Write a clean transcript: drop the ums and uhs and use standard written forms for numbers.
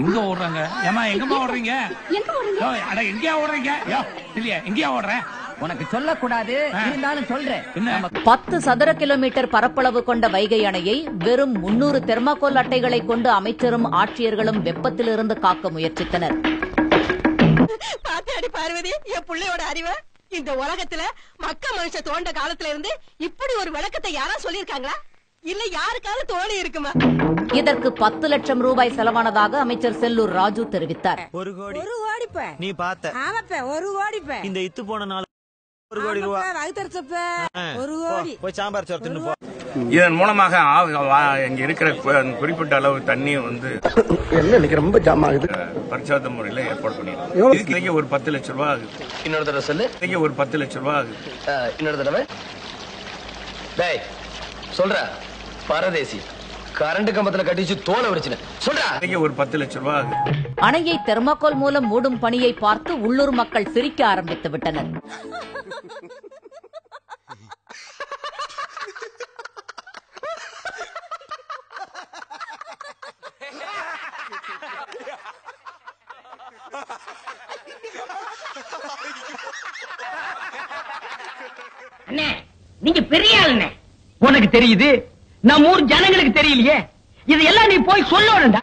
எங்க ஓடுறாங்க? ஏமா எங்கம்மா ஓடுறீங்க? அட எங்கயா ஓடுறீங்க? இல்லையா எங்கயா ஓடுறேன்? உனக்கு சொல்லக்கூடாது, இருந்தாலும் சொல்றேன். 10 சதுர கிலோமீட்டர் பரப்பளவு கொண்ட வைகை அணையை வெறும் 300 தெர்மாகோல் அட்டைகளை கொண்டு அமைச்சரும் ஆட்சியர்களும் வெப்பத்திலிருந்து காக்க முயற்சித்தனர். பாத்தாடி பார்வதி, என் பிள்ளையோட அறிவை இந்த உலகத்துல மக்க மனுஷ தோண்ட காலத்துல இருந்து இப்படி ஒரு விளக்கத்தை யாரா சொல்லிருக்காங்களா? இல்ல யாருக்காவது தோணி இருக்குமா? இதற்கு 10 லட்சம் ரூபாய் செலவானதாக அமைச்சர் செல்லூர் ராஜு தெரிவித்தார். 1 கோடி நீ பார்த்த 1 கோடி இந்த இத்து போன நாள் 1 கோடி ரூபாய் 1 கோடி போய் சாம்பார் சோறு தின்னு போ. இதன் மூலமாக இங்க இருக்கிற குறிப்பிட்ட அளவு தண்ணி வந்து என்ன ரொம்ப ஜாம் ஆகுது. பரிசாத முறையில ஏற்பாடு பண்ணிருக்கோம். இதுக்கு ஒரு 10 லட்சம் ரூபாய் ஆகுது. இன்னொரு தடவை சொல்லு. இதுக்கு ஒரு 10 லட்சம் ரூபாய் ஆகுது. இன்னொரு தடவை டேய் சொல்ற. பரதேசி கரண்ட் கம்பத்துல கட்டிச்சு தோலை உரிச்சின சொல்ற. இதுக்கு ஒரு 10 லட்சம் ரூபாய் ஆகுது. அணையை தெர்மாகோல் மூலம் மூடும் பணியை பார்த்து உள்ளூர் மக்கள் சிரிக்க ஆரம்பித்து விட்டனர். அண்ணே, நீங்க பெரிய ஆளுண்ணே. உனக்கு தெரியுது, நம்ம ஊர் ஜனங்களுக்கு தெரியலையே. இதெல்லாம் நீ போய் சொல்லணும்டா.